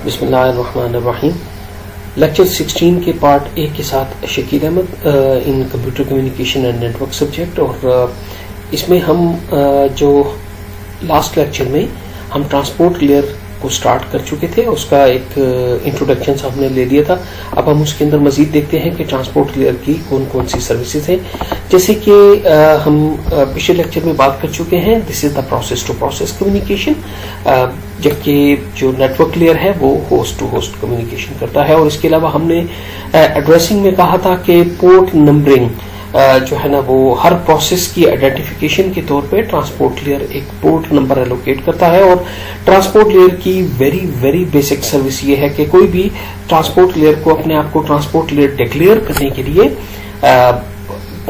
बिस्मिल्लाहिर्रहमानिर्रहीम। लेक्चर 16 के पार्ट 1 के साथ Shakeel Ahmed in computer communication and network subject. और इसमें हम जो लास्ट लेक्चर में हम ट्रांसपोर्ट लेयर को स्टार्ट कर चुके थे, उसका एक इंट्रोडक्शन हमने ले लिया था। अब हम उसके अंदर मजीद देखते हैं कि ट्रांसपोर्ट लेयर की कौन कौन सी सर्विसेज हैं। जैसे कि हम पिछले लेक्चर में बात कर चुके हैं, this is the process to process communication, जबकि जो नेटवर्क लेयर है वो होस्ट टू होस्ट कम्युनिकेशन करता है। और इसके अलावा हमने एड्रेसिंग में कहा था कि पोर्ट नंबरिंग जो है ना, वो हर प्रोसेस की आइडेंटिफिकेशन के तौर पे ट्रांसपोर्ट लेयर एक पोर्ट नंबर एलोकेट करता है। और ट्रांसपोर्ट लेयर की वेरी वेरी बेसिक सर्विस ये है कि कोई भी ट्रांसपोर्ट लेयर को अपने आप को ट्रांसपोर्ट लेयर डिक्लेयर करने के लिए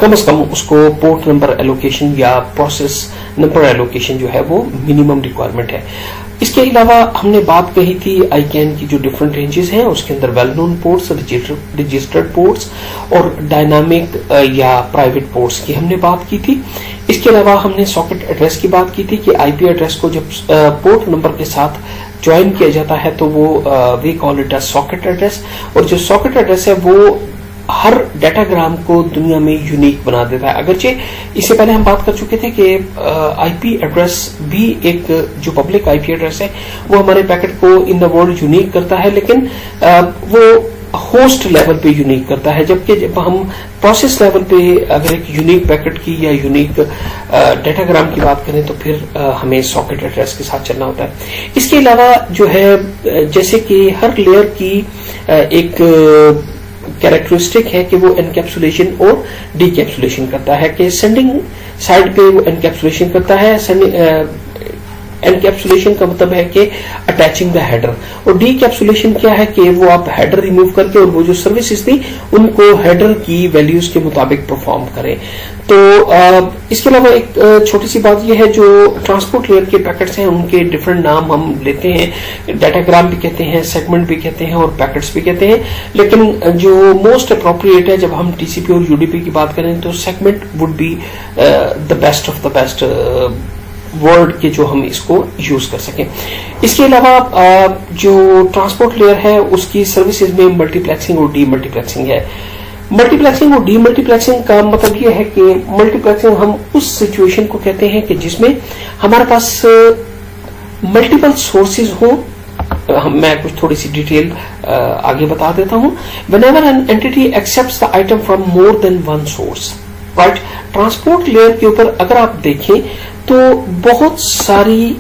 कम से कम उसको पोर्ट नंबर एलोकेशन या प्रोसेस नंबर एलोकेशन जो है वो मिनिमम रिक्वायरमेंट है। इसके अलावा हमने बात कही थी आईकैन की जो डिफरेंट रेंजेस हैं, उसके अंदर well known ports, registered ports और डायनामिक या प्राइवेट पोर्ट्स की हमने बात की थी। इसके अलावा हमने सॉकेट एड्रेस की बात की थी कि आईपी एड्रेस को जब पोर्ट नंबर के साथ ज्वाइन किया जाता है तो वो we call it as socket address. और जो सॉकेट एड्रेस है वो हर डाटाग्राम को दुनिया में यूनिक बना देता है। अगरचे इससे पहले हम बात कर चुके थे कि आईपी एड्रेस भी एक जो पब्लिक आईपी एड्रेस है वो हमारे पैकेट को इन द वर्ल्ड यूनिक करता है, लेकिन वो होस्ट लेवल पे यूनिक करता है। जबकि जब हम प्रोसेस लेवल पे अगर एक यूनिक पैकेट की या यूनिक डाटाग्राम की बात करें तो फिर हमें सॉकेट एड्रेस के साथ चलना होता है। इसके अलावा जो है, जैसे कि हर लेयर की एक कैरेक्टरिस्टिक है कि वो एनकैप्सुलेशन और डीकैप्सुलेशन करता है। कि सेंडिंग साइड पे वो एनकैप्सुलेशन करता है। एनकैप्सुलेशन का मतलब है कि अटैचिंग द हेडर, और डीकैप्सुलेशन क्या है कि वो आप हेडर रिमूव करके और वो जो सर्विसेज थी उनको हेडर की वैल्यूज के मुताबिक परफॉर्म करें। तो इसके अलावा एक छोटी सी बात यह है, जो ट्रांसपोर्ट लेयर के पैकेट्स हैं उनके डिफरेंट नाम हम लेते हैं, डाटाग्राम भी कहते हैं, सेगमेंट भी कहते हैं और पैकेट्स भी कहते हैं। लेकिन जो मोस्ट अप्रोप्रिएट है जब हम टीसीपी और यूडीपी की बात करें तो segment would be the best of the best word के जो हम इसको यूज कर सकें। इसके अलावा जो ट्रांसपोर्ट लेयर है उसकी सर्विसेज में मल्टीप्लेक्सिंग और डीमल्टीप्लेक्सिंग है। मल्टीप्लेक्सिंग और डीमल्टीप्लेक्सिंग का मतलब यह है कि मल्टीप्लेक्सिंग हम उस सिचुएशन को कहते हैं कि जिसमें हमारे पास मल्टीपल सोर्सेज हो। मैं कुछ थोड़ी सी डिटेल आगे बता देता हूं। Whenever an entity accepts the item from more than one source, right. Transport layer के ऊपर अगर आप देखें तो बहुत सारी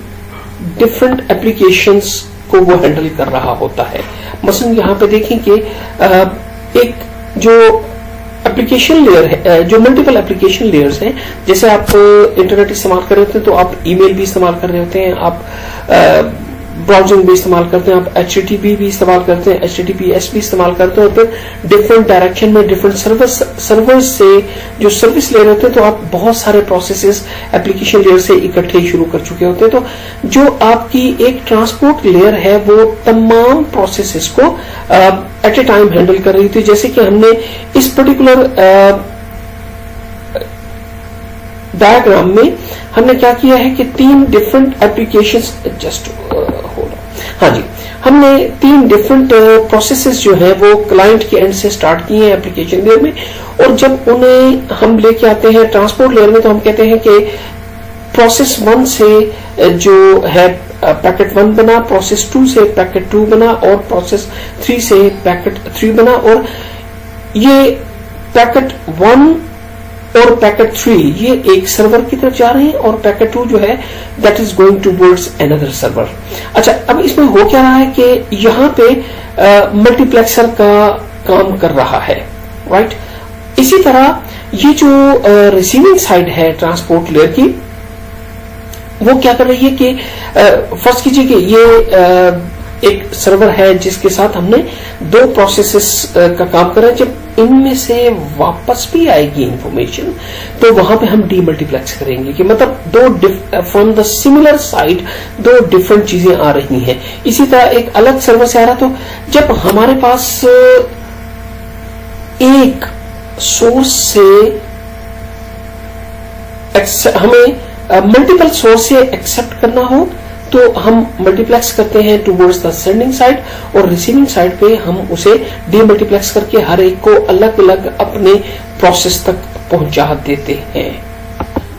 डिफरेंट एप्लीकेशंस को वो हैंडल कर रहा होता है। मसलन यहां पे देखें कि एक जो एप्लीकेशन लेयर है, जो मल्टीपल एप्लीकेशन लेयर्स हैं, जैसे आप इंटरनेट इस्तेमाल कर रहे होते हैं तो आप ईमेल भी इस्तेमाल कर रहे होते हैं, आप ब्राउजिंग भी इस्तेमाल करते हैं, आप HTTP भी इस्तेमाल करते हैं, HTTPS भी इस्तेमाल करते हैं। और फिर डिफरेंट डायरेक्शन में डिफरेंट सर्वर्स से जो सर्विस ले रहे होते हैं तो आप बहुत सारे प्रोसेसेस एप्लीकेशन लेयर से इकट्ठे शुरू कर चुके होते हैं। तो जो आपकी एक ट्रांसपोर्ट लेयर है वो तमाम प्रोसेसेस को एट ए टाइम हैंडल कर रही थी। जैसे कि हमने इस पर्टिकुलर डायग्राम में हमने क्या किया है कि 3 डिफरेंट एप्लीकेशंस, हाँ जी, हमने 3 डिफरेंट प्रोसेसेस जो है वो क्लाइंट के एंड से स्टार्ट किए हैं एप्लीकेशन लेयर में। और जब उन्हें हम लेके आते हैं ट्रांसपोर्ट लेयर में तो हम कहते हैं कि प्रोसेस 1 से जो है पैकेट 1 बना, प्रोसेस 2 से पैकेट 2 बना और प्रोसेस 3 से पैकेट 3 बना। और ये पैकेट 1 और पैकेट 3 ये एक सर्वर की तरफ जा रहे हैं और पैकेट 2 जो है that is going towards another server. अच्छा, अब इसमें हो क्या रहा है कि यहाँ पे मल्टीप्लेक्सर का काम कर रहा है, राइट। इसी तरह ये जो रिसीविंग साइड है ट्रांसपोर्ट लेयर की वो क्या कर रही है कि फर्स्ट कीजिए कि ये एक सर्वर है जिसके साथ हमने 2 प्रोसेसेस का काम कर रहे हैं। जब इनमें से वापस भी आएगी इंफॉर्मेशन तो वहां पे हम डीमल्टीप्लेक्स करेंगे कि मतलब from the similar side 2 different चीजें आ रही हैं। इसी तरह एक अलग सर्वर से आ रहा, तो जब हमारे पास एक सोर्स से हमें मल्टीपल सोर्स से एक्सेप्ट करना हो तो हम मल्टीप्लेक्स करते हैं टूवर्ड्स द सेंडिंग साइड, और रिसीविंग साइड पे हम उसे डीमल्टीप्लेक्स करके हर एक को अलग अलग अपने प्रोसेस तक पहुंचा देते हैं।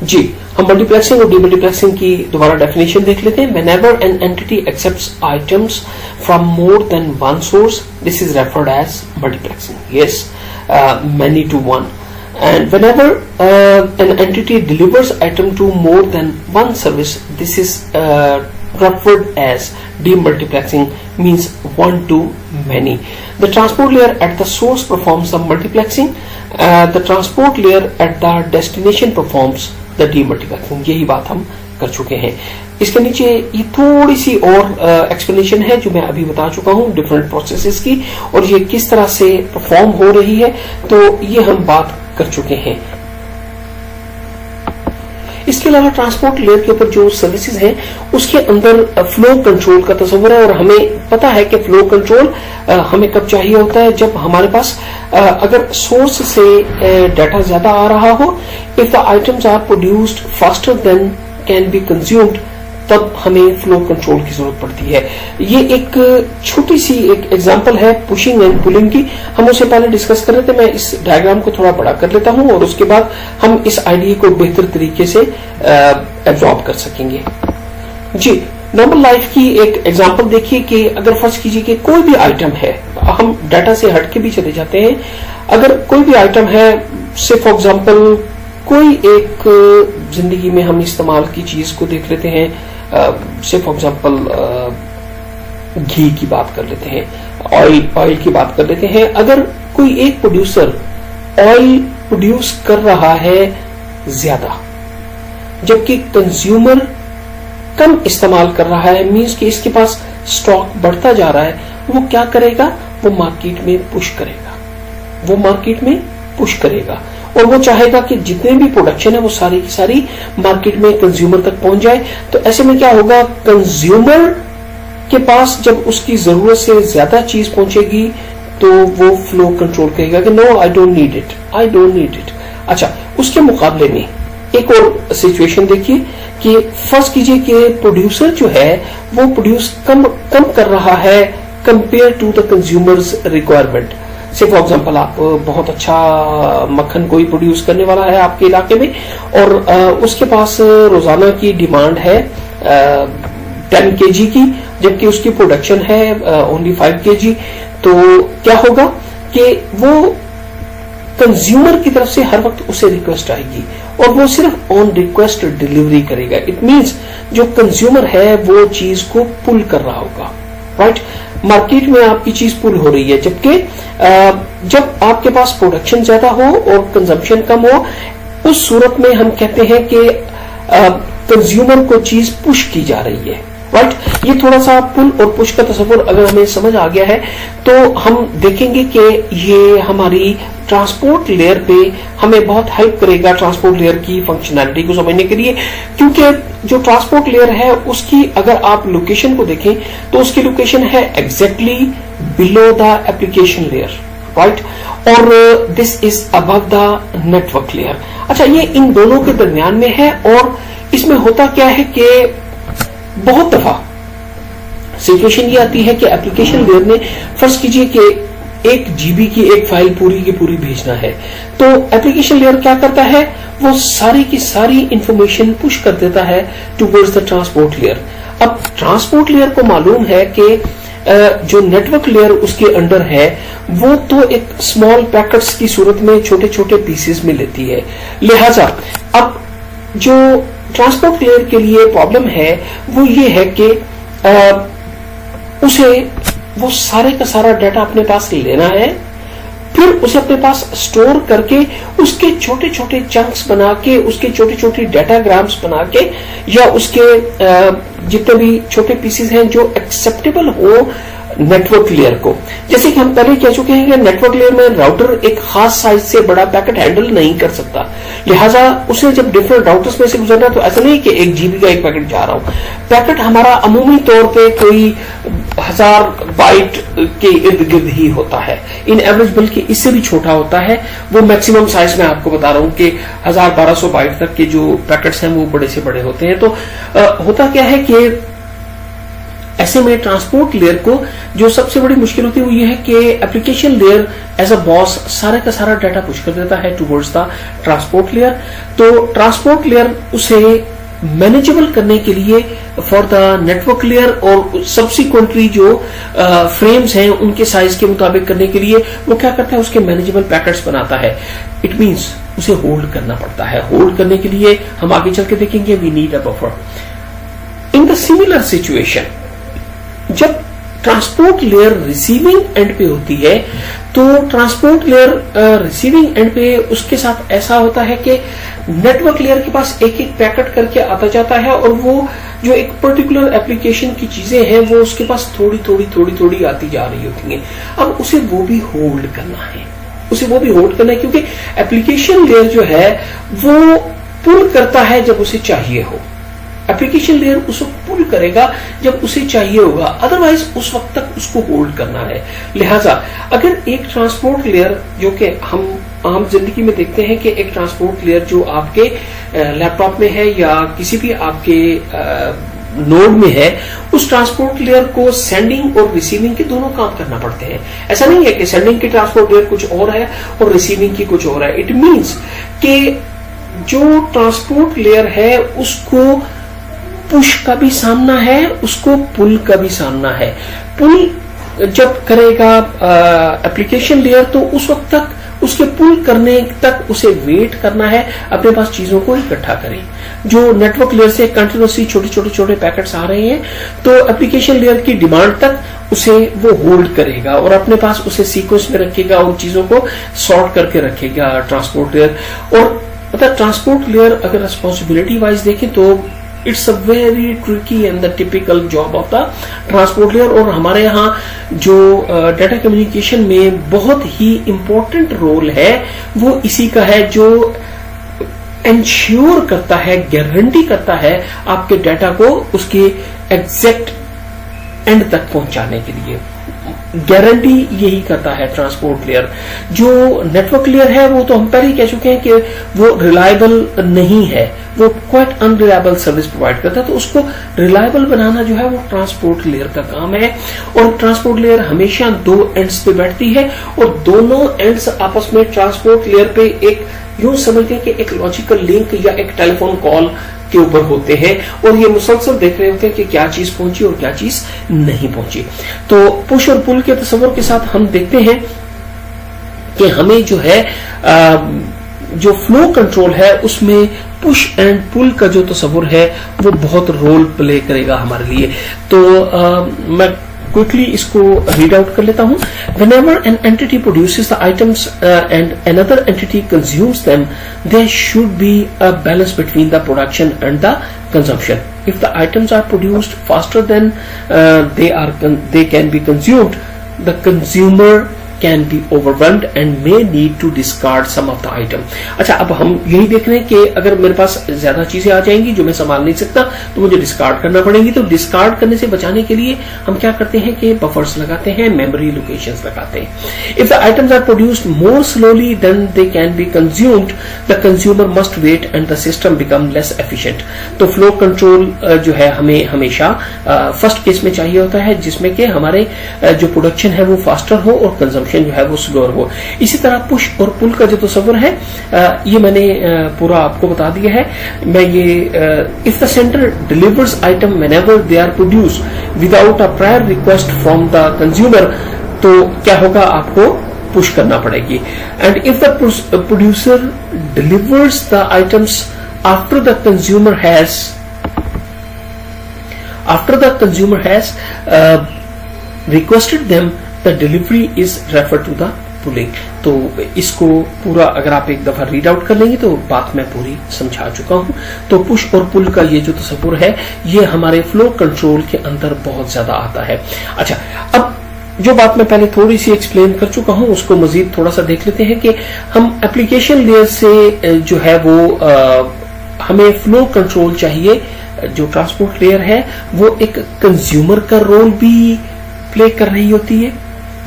जी, हम मल्टीप्लेक्सिंग और डीमल्टीप्लेक्सिंग की दोबारा डेफिनेशन देख लेते हैं। Whenever an entity accepts items from more than one source, this is referred as multiplexing. Yes, many to one. And whenever an entity delivers item to more than one service, this is referred as demultiplexing, means one to many. The transport layer at the source performs the multiplexing. The transport layer at the destination performs the demultiplexing. यही बात हम कर चुके हैं। इसके नीचे ये थोड़ी सी और एक्सप्लेनेशन है जो मैं अभी बता चुका हूं डिफरेंट प्रोसेसेस की, और ये किस तरह से परफॉर्म हो रही है, तो ये हम बात कर चुके हैं। इसके अलावा ट्रांसपोर्ट लेयर के ऊपर जो सर्विसेज हैं उसके अंदर फ्लो कंट्रोल का तस्वर है, और हमें पता है कि फ्लो कंट्रोल हमें कब चाहिए होता है, जब हमारे पास अगर सोर्स से डाटा ज्यादा आ रहा हो, if the items are produced faster than can be consumed, तब हमें फ्लो कंट्रोल की जरूरत पड़ती है। ये एक छोटी सी एक एग्जांपल है पुशिंग एंड पुलिंग की, हम उसे पहले डिस्कस कर रहे थे। मैं इस डायग्राम को थोड़ा बड़ा कर लेता हूं और उसके बाद हम इस आइडिया को बेहतर तरीके से एब्जॉर्ब कर सकेंगे। जी, नॉर्मल लाइफ की एक एग्जांपल देखिए कि अगर फर्ज कीजिए कि कोई भी आइटम है, हम डाटा से हट के भी चले जाते हैं, अगर कोई भी आइटम है, से फॉर एग्जांपल कोई एक जिंदगी में हम इस्तेमाल की चीज को देख लेते हैं, से फॉर एग्जांपल घी की बात कर लेते हैं, ऑयल की बात कर लेते हैं। अगर कोई एक प्रोड्यूसर ऑयल प्रोड्यूस कर रहा है ज्यादा, जबकि कंज्यूमर कम इस्तेमाल कर रहा है, मींस कि इसके पास स्टॉक बढ़ता जा रहा है, वो क्या करेगा? वो मार्केट में पुश करेगा, वो मार्केट में पुश करेगा, और वो चाहेगा कि जितने भी प्रोडक्शन है वो सारी की सारी मार्केट में कंज्यूमर तक पहुंच जाए। तो ऐसे में क्या होगा? कंज्यूमर के पास जब उसकी जरूरत से ज्यादा चीज पहुंचेगी तो वो फ्लो कंट्रोल कहेगा कि no, I don't need it, I don't need it. अच्छा, उसके मुकाबले में एक और सिचुएशन देखिए कि फर्स्ट कीजिए कि प्रोड्यूसर जो है वो प्रोड्यूस कम कर रहा है compare to the consumers requirement. Say for example आप बहुत अच्छा मक्खन कोई प्रोड्यूस करने वाला है आपके इलाके में, और उसके पास रोजाना की डिमांड है 10 kg की, जबकि उसकी प्रोडक्शन है ओनली 5 kg। तो क्या होगा कि वो कंज्यूमर की तरफ से हर वक्त उसे रिक्वेस्ट आएगी और वो सिर्फ ऑन रिक्वेस्ट डिलीवरी करेगा। इट मींस जो कंज्यूमर है वो चीज को पुल कर रहा होगा, राइट? मार्केट में आपकी चीज पुल हो रही है, जबकि जब आपके पास प्रोडक्शन ज्यादा हो और कंजम्पशन कम हो, उस सूरत में हम कहते हैं कि कंज्यूमर को चीज पुश की जा रही है, राइट? ये थोड़ा सा पुल और पुश का तस्वर अगर हमें समझ आ गया है तो हम देखेंगे कि ये हमारी ट्रांसपोर्ट लेयर पे हमें बहुत हेल्प करेगा ट्रांसपोर्ट लेयर की फंक्शनैलिटी को समझने के लिए, क्योंकि जो ट्रांसपोर्ट लेयर है उसकी अगर आप लोकेशन को देखें तो उसकी लोकेशन है exactly below the application layer, right? और this is above the network layer. अच्छा, ये इन दोनों के दरमियान में है, और इसमें होता क्या है कि बहुत दफा सिचुएशन ये आती है कि एप्लीकेशन लेयर ने फर्ज कीजिए कि 1 GB की एक फाइल पूरी की पूरी भेजना है, तो एप्लीकेशन लेयर क्या करता है? वो सारी की सारी इंफॉर्मेशन पुश कर देता है टुवर्ड्स द ट्रांसपोर्ट लेयर। अब ट्रांसपोर्ट लेयर को मालूम है कि जो नेटवर्क लेयर उसके अंडर है वो तो एक स्मॉल पैकेट्स की सूरत में छोटे छोटे पीसेस में लेती है, लिहाजा अब जो ट्रांसपोर्ट लेयर के लिए प्रॉब्लम है वो ये है कि उसे वो सारे का सारा डाटा अपने पास लेना है, फिर उसे अपने पास स्टोर करके उसके छोटे छोटे चंक्स बना के, उसके छोटे छोटे डाटाग्राम्स बना के, या उसके जितने भी छोटे पीसेस हैं जो एक्सेप्टेबल हो नेटवर्क लेयर को। जैसे कि हम पहले कह चुके हैं कि नेटवर्क लेयर में राउटर एक खास साइज से बड़ा पैकेट हैंडल नहीं कर सकता, लिहाजा उसे जब डिफरेंट राउटर्स में से गुजरना है तो ऐसा नहीं कि 1 GB का एक पैकेट जा रहा हूं। पैकेट हमारा अमूमी तौर पे कोई 1000 बाइट के इर्द गिर्द ही होता है, इन एवरेज बल्कि इससे भी छोटा होता है। वो मैक्सिमम साइज में आपको बता रहा हूं कि 1000-1200 बाइट तक के जो पैकेट्स हैं वो बड़े से बड़े होते हैं। तो होता क्या है कि ऐसे में ट्रांसपोर्ट लेयर को जो सबसे बड़ी मुश्किल होती है वो ये है कि application layer as a boss सारे का सारा डाटा पुश कर देता है टुवर्ड्स द ट्रांसपोर्ट लेयर। तो ट्रांसपोर्ट लेयर उसे मैनेजेबल करने के लिए फॉर द नेटवर्क लेयर और सब्सिक्वेंटली जो फ्रेम्स हैं उनके साइज के मुताबिक करने के लिए वो क्या करता है, उसके मैनेजेबल पैकेट्स बनाता है। इट मींस उसे होल्ड करना पड़ता है। होल्ड करने के लिए हम आगे चल के देखेंगे we need a buffer. In the similar situation, जब ट्रांसपोर्ट लेयर रिसीविंग एंड पे होती है तो ट्रांसपोर्ट लेयर रिसीविंग एंड पे उसके साथ ऐसा होता है कि नेटवर्क लेयर के पास एक एक पैकेट करके आता जाता है और वो जो एक पर्टिकुलर एप्लीकेशन की चीजें हैं वो उसके पास थोड़ी थोड़ी आती जा रही होती हैं। अब उसे वो भी होल्ड करना है, क्योंकि एप्लीकेशन लेयर जो है वो पुल करता है जब उसे चाहिए हो। एप्लीकेशन लेयर उसको पुल करेगा जब उसे चाहिए होगा, अदरवाइज उस वक्त तक उसको होल्ड करना है। लिहाजा अगर एक ट्रांसपोर्ट लेयर, जो कि हम आम जिंदगी में देखते हैं कि एक ट्रांसपोर्ट लेयर जो आपके लैपटॉप में है या किसी भी आपके नोड में है, उस ट्रांसपोर्ट लेयर को सेंडिंग और रिसीविंग के दोनों काम करना पड़ते हैं। ऐसा नहीं है कि सेंडिंग की ट्रांसपोर्ट लेयर कुछ और है और रिसीविंग की कुछ और है। इट मींस कि जो ट्रांसपोर्ट लेयर है उसको पुश का भी सामना है, उसको पुल का भी सामना है। पुल जब करेगा एप्लीकेशन लेयर तो उस वक्त तक उसके पुल करने तक उसे वेट करना है, अपने पास चीजों को इकट्ठा करें। जो नेटवर्क लेयर से कंटिन्यूसली छोटे पैकेट्स आ रहे हैं तो एप्लीकेशन लेयर की डिमांड तक उसे वो होल्ड करेगा और अपने पास उसे सीक्वेंस में रखेगा, उन चीजों को सॉर्ट करके रखेगा ट्रांसपोर्ट लेयर। और मतलब ट्रांसपोर्ट लेयर अगर रिस्पॉन्सिबिलिटी वाइज देखें तो it's a very tricky and the typical job of the transport layer. और हमारे यहाँ जो डाटा कम्युनिकेशन में बहुत ही इंपॉर्टेंट रोल है वो इसी का है, जो इंश्योर करता है, गारंटी करता है आपके डाटा को उसके एग्जैक्ट एंड तक पहुंचाने के लिए। गारंटी यही करता है ट्रांसपोर्ट लेयर। जो नेटवर्क लेयर है वो तो हम पहले ही कह चुके हैं कि वो रिलायबल नहीं है, वो क्वाइट अनरिलायबल सर्विस प्रोवाइड करता है। तो उसको रिलायबल बनाना जो है वो ट्रांसपोर्ट लेयर का काम है। और ट्रांसपोर्ट लेयर हमेशा दो एंड्स पे बैठती है और दोनों एंड्स आपस में ट्रांसपोर्ट लेयर पे एक यूं समझते हैं कि एक लॉजिकल लिंक या एक टेलीफोन कॉल के ऊपर होते हैं और ये मुसलसल देख रहे होते हैं कि क्या चीज पहुंची और क्या चीज नहीं पहुंची। तो पुश और पुल के तस्वर के साथ हम देखते हैं कि हमें जो है जो फ्लो कंट्रोल है उसमें पुश एंड पुल का जो तस्वर है वो बहुत रोल प्ले करेगा हमारे लिए। तो मैं क्विकली इसको रीड आउट कर लेता हूं। Whenever an entity produces the items and another entity consumes them, there should be a balance between the production and the consumption. If the items are produced faster than they can be consumed, the consumer can be overwhelmed and may need to discard some of the item. अच्छा, अब हम यही देख रहे हैं कि अगर मेरे पास ज्यादा चीजें आ जाएंगी जो मैं संभाल नहीं सकता तो मुझे डिस्कार्ड करना पड़ेगी। तो डिस्कार्ड करने से बचाने के लिए हम क्या करते हैं कि बफर्स लगाते हैं, मेमोरी लोकेशंस लगाते हैं। If the items are produced more slowly than they can be consumed, the consumer must wait and the system become less efficient. तो फ्लो कंट्रोल जो है हमें हमेशा फर्स्ट केस में चाहिए होता है जिसमें कि हमारे जो प्रोडक्शन है वो फास्टर हो और कंजम्पशन जो है वो स्लोअर हो। इसी तरह पुश और पुल का जो तस्वर है ये मैंने पूरा आपको बता दिया है। मैं ये if the sender delivers item whenever they are produce without a prior request from the consumer, तो क्या होगा, आपको पुश करना पड़ेगी। And if the producer delivers the items after the consumer has requested them, the delivery is referred to the pulling. तो इसको पूरा अगर आप एक दफा रीड आउट कर लेंगे तो बात मैं पूरी समझा चुका हूं। तो पुश और पुल का ये जो तस्वुर है ये हमारे फ्लो कंट्रोल के अंदर बहुत ज्यादा आता है। अच्छा, अब जो बात मैं पहले थोड़ी सी एक्सप्लेन कर चुका हूं उसको मजीद थोड़ा सा देख लेते हैं कि हम एप्लीकेशन लेयर से जो है वो हमें फ्लो कंट्रोल चाहिए। जो ट्रांसपोर्ट लेयर है वो एक कंज्यूमर का रोल भी प्ले कर रही होती है।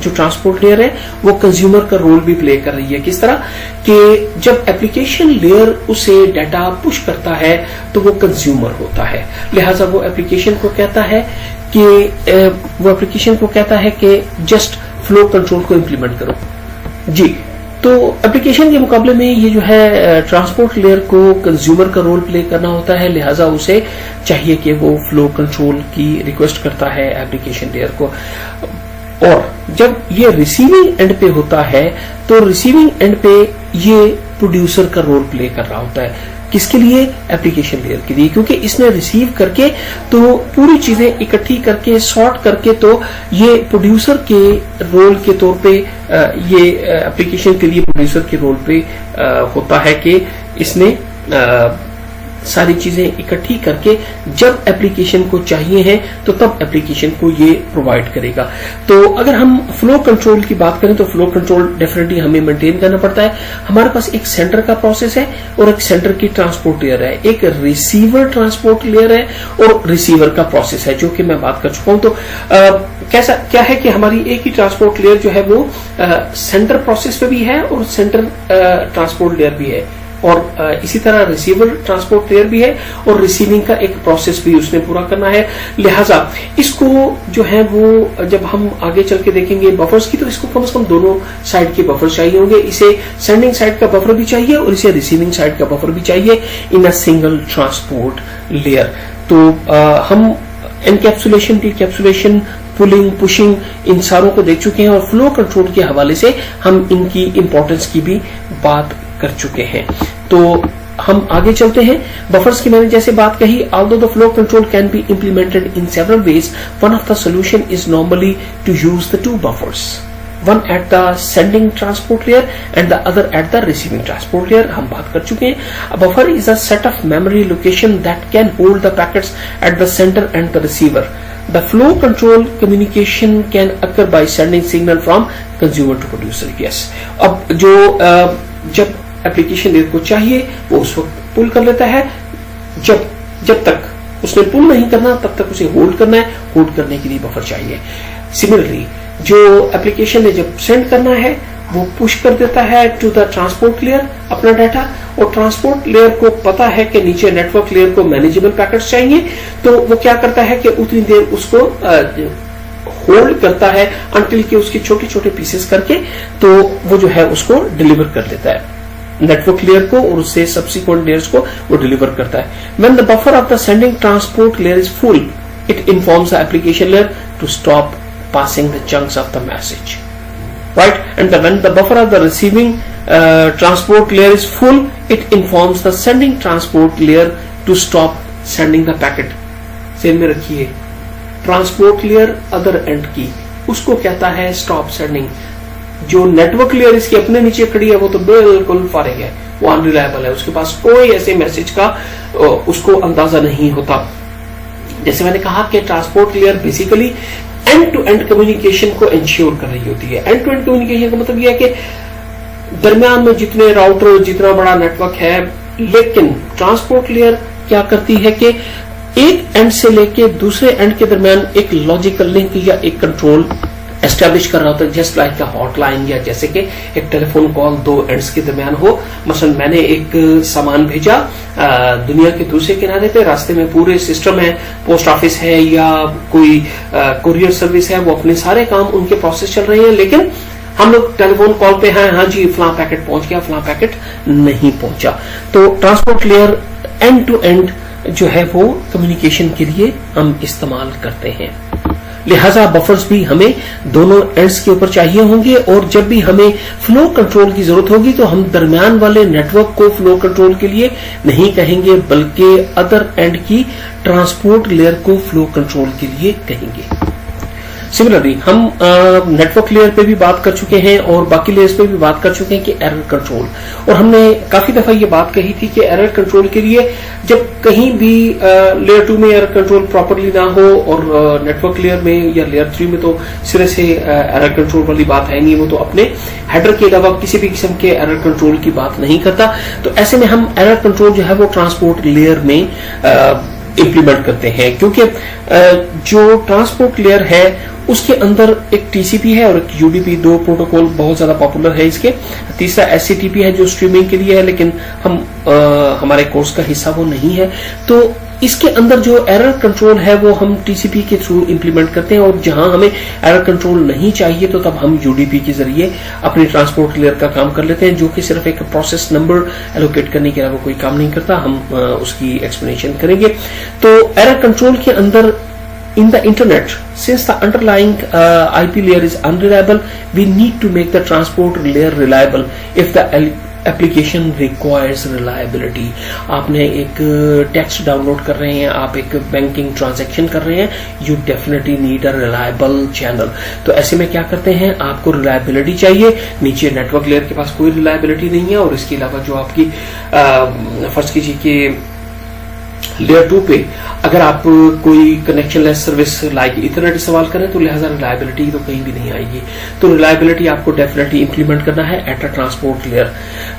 जो ट्रांसपोर्ट लेयर है वो कंज्यूमर का रोल भी प्ले कर रही है। किस तरह कि जब एप्लीकेशन लेयर उसे डाटा पुश करता है तो वो कंज्यूमर होता है, लिहाजा वो एप्लीकेशन को कहता है कि वो एप्लीकेशन को कहता है कि जस्ट फ्लो कंट्रोल को इंप्लीमेंट करो जी। तो एप्लीकेशन के मुकाबले में ये जो है ट्रांसपोर्ट लेयर को कंज्यूमर का रोल प्ले करना होता है, लिहाजा उसे चाहिए कि वो फ्लो कंट्रोल की रिक्वेस्ट करता है एप्लीकेशन लेयर को। और जब ये रिसीविंग एंड पे होता है तो रिसीविंग एंड पे ये प्रोड्यूसर का रोल प्ले कर रहा होता है। किसके लिए? एप्लीकेशन लेयर के लिए, क्योंकि इसने रिसीव करके तो पूरी चीजें इकट्ठी करके सॉर्ट करके तो ये प्रोड्यूसर के रोल के तौर पे ये एप्लीकेशन के लिए प्रोड्यूसर के रोल पे होता है कि इसने सारी चीजें इकट्ठी करके जब एप्लीकेशन को चाहिए है तो तब एप्लीकेशन को ये प्रोवाइड करेगा। तो अगर हम फ्लो कंट्रोल की बात करें तो फ्लो कंट्रोल डेफिनेटली हमें मेंटेन करना पड़ता है। हमारे पास एक सेंडर का प्रोसेस है और एक सेंडर की ट्रांसपोर्ट लेयर है, एक रिसीवर ट्रांसपोर्ट लेयर है और रिसीवर का प्रोसेस है, जो कि मैं बात कर चुका हूं। तो कैसा क्या है कि हमारी एक ही ट्रांसपोर्ट लेयर जो है वो सेंटर प्रोसेस पे भी है और सेंटर ट्रांसपोर्ट लेयर भी है, और इसी तरह रिसीवर ट्रांसपोर्ट लेयर भी है और रिसीविंग का एक प्रोसेस भी उसने पूरा करना है। लिहाजा इसको जो है वो जब हम आगे चल के देखेंगे बफर्स की, तो इसको कम से कम दोनों साइड के बफर चाहिए होंगे। इसे सेंडिंग साइड का बफर भी चाहिए और इसे रिसीविंग साइड का बफर भी चाहिए इन अ सिंगल ट्रांसपोर्ट लेयर। तो हम एनकैप्सुलेशन, डिकैप्सुलेशन, पुलिंग, पुशिंग, इन सारों को देख चुके हैं और फ्लो कंट्रोल के हवाले से हम इनकी इंपॉर्टेंस की भी बात कर चुके हैं। तो हम आगे चलते हैं। बफर्स की मैंने जैसे बात कही, although the flow control can be implemented in several ways, one of the solution is normally to use the two buffers, one at the sending transport layer and the other at the receiving transport layer। हम बात कर चुके हैं। A buffer is a set of memory location that can hold the packets at the sender and the receiver। The flow control communication can occur by sending signal from consumer to producer। Yes, अब जो जब application layer को चाहिए वो उस वक्त पुल कर लेता है, जब तक उसने पुल नहीं करना तब तक उसे होल्ड करना है, होल्ड करने के लिए बफर चाहिए। सिमिलरली जो एप्लीकेशन ने जब सेंड करना है वो पुश कर देता है टू द ट्रांसपोर्ट लेयर अपना डाटा, और ट्रांसपोर्ट लेयर को पता है कि नीचे नेटवर्क लेयर को मैनेजेबल पैकेट्स चाहिए, तो वो क्या करता है कि उतनी देर उसको होल्ड करता है अंटिल के उसके छोटे छोटे पीसेस करके तो वो जो है उसको डिलीवर कर देता है नेटवर्क लेयर को, और उससे सब्सिक्वेंट लेयर्स को वो डिलीवर करता है। When the buffer of the sending transport layer is full, it informs the application layer to stop passing the chunks of the message, right? And when the buffer of the receiving transport layer is full, it informs the sending transport layer to stop sending the packet। Same में रखिए, transport layer other and की उसको कहता है stop sending. जो network layer इसके अपने नीचे खड़ी है वो तो बिल्कुल फारिग है, वो अनरिलायबल है, उसके पास कोई ऐसे मैसेज का उसको अंदाजा नहीं होता। जैसे मैंने कहा कि transport layer basically end to end communication को इंश्योर कर रही होती है। एंड टू एंड कम्युनिकेशन का मतलब यह है कि दरमियान में जितने राउटर, जितना बड़ा नेटवर्क है, लेकिन ट्रांसपोर्ट लेयर क्या करती है कि एक एंड से लेके दूसरे एंड के दरमियान एक लॉजिकल लिंक या एक कंट्रोल एस्टेब्लिश कर रहा होता है, जस्ट लाइक अ हॉटलाइन, या जैसे कि एक टेलीफोन कॉल दो एंड्स के दरमियान हो। मसलन मैंने एक सामान भेजा दुनिया के दूसरे किनारे पे, रास्ते में पूरे सिस्टम है, पोस्ट ऑफिस है या कोई कुरियर सर्विस है, वो अपने सारे काम उनके प्रोसेस चल रहे हैं, लेकिन हम लोग टेलीफोन कॉल पे हैं, हाँ जी फलां पैकेट पहुंच गया, फलां पैकेट नहीं पहुंचा। तो transport layer end to end जो है वो कम्युनिकेशन के लिए हम इस्तेमाल करते हैं। लिहाजा बफर्स भी हमें दोनों एंड्स के ऊपर चाहिए होंगे, और जब भी हमें फ्लो कंट्रोल की जरूरत होगी तो हम दरमियान वाले नेटवर्क को फ्लो कंट्रोल के लिए नहीं कहेंगे, बल्कि अदर एंड की ट्रांसपोर्ट लेयर को फ्लो कंट्रोल के लिए कहेंगे। सिमिलरली हम नेटवर्क लेयर पे भी बात कर चुके हैं और बाकी लेयर्स पे भी बात कर चुके हैं कि एरर कंट्रोल, और हमने काफी दफा ये बात कही थी कि एरर कंट्रोल के लिए जब कहीं भी लेयर 2 में एरर कंट्रोल प्रॉपरली ना हो, और नेटवर्क लेयर में या लेयर 3 में तो सिरे से एरर कंट्रोल वाली बात है नहीं, वो तो अपने हेडर के अलावा किसी भी किस्म के एरर कंट्रोल की बात नहीं करता। तो ऐसे में हम एरर कंट्रोल जो है वो ट्रांसपोर्ट लेयर में इंप्लीमेंट करते हैं, क्योंकि जो ट्रांसपोर्ट लेयर है उसके अंदर एक टीसीपी है और एक यूडीपी, दो प्रोटोकॉल बहुत ज्यादा पॉपुलर है इसके। तीसरा एससीटीपी है जो स्ट्रीमिंग के लिए है, लेकिन हम हमारे कोर्स का हिस्सा वो नहीं है। तो इसके अंदर जो एरर कंट्रोल है वो हम टीसीपी के थ्रू इंप्लीमेंट करते हैं, और जहां हमें एरर कंट्रोल नहीं चाहिए तो तब हम यूडीपी के जरिए अपनी ट्रांसपोर्ट लेयर का काम कर लेते हैं, जो कि सिर्फ एक प्रोसेस नंबर एलोकेट करने के अलावा कोई काम नहीं करता। हम उसकी एक्सप्लेनेशन करेंगे। तो एरर कंट्रोल के अंदर in the internet, since the underlying IP layer is unreliable, we need to make the transport layer reliable if the application requires reliability. आपने एक टेक्स्ट डाउनलोड कर रहे हैं, आप एक बैंकिंग ट्रांजैक्शन कर रहे हैं, you definitely need a reliable channel. तो ऐसे में क्या करते हैं, आपको रिलायबिलिटी चाहिए। नीचे नेटवर्क लेयर के पास कोई रिलायबिलिटी नहीं है, और इसके अलावा जो आपकी फर्ज कीजिए कि लेयर 2 पे अगर आप कोई connection less service like Ethernet इस्तेमाल करें तो लिहाजा रिलायबिलिटी तो कहीं भी नहीं आएगी। तो रिलायबिलिटी आपको डेफिनेटली इंप्लीमेंट करना है at a transport layer.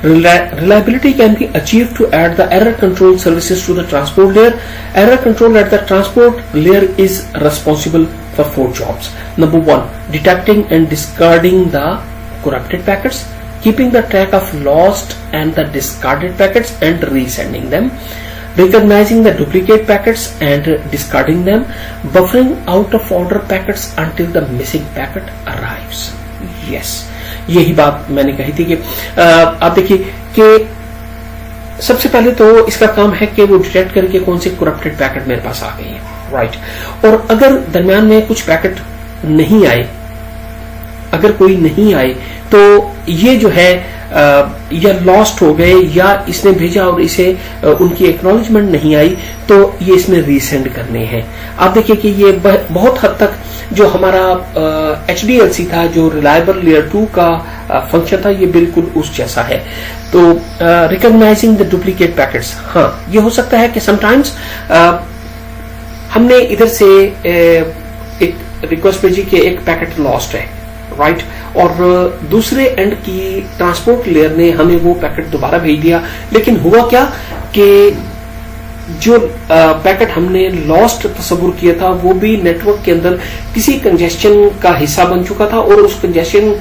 Reliability can be achieve to add the error control services to the transport layer. Error control at the transport layer is responsible for 4 jobs. Number 1, detecting and discarding the corrupted packets, keeping the track of lost and the discarded packets and resending them, recognizing the duplicate packets and discarding them, buffering out of order packets until the missing packet arrives. Yes, यही बात मैंने कही थी कि आप देखिए कि सबसे पहले तो इसका काम है कि वो डिटेक्ट करके कौन से करप्टेड पैकेट मेरे पास आ गए हैं, राइट। और अगर दरमियान में कुछ पैकेट नहीं आए, अगर कोई नहीं आए, तो ये जो है या लॉस्ट हो गए या इसने भेजा और इसे उनकी एक्नॉलेजमेंट नहीं आई, तो ये इसने रीसेंड करने हैं। आप देखिए कि ये बहुत हद तक जो हमारा HDLC था, जो रिलायबल लेयर 2 का फंक्शन था, ये बिल्कुल उस जैसा है। तो रिकॉग्नाइजिंग द डुप्लीकेट पैकेट्स, हाँ ये हो सकता है कि समटाइम्स हमने इधर से एक रिक्वेस्ट भेजी कि एक पैकेट लॉस्ट है, राइट, और दूसरे एंड की ट्रांसपोर्ट लेयर ने हमें वो पैकेट दोबारा भेज दिया। लेकिन हुआ क्या कि जो पैकेट हमने लॉस्ट तस्वुर किया था वो भी नेटवर्क के अंदर किसी कंजेशन का हिस्सा बन चुका था, और उस कंजेशन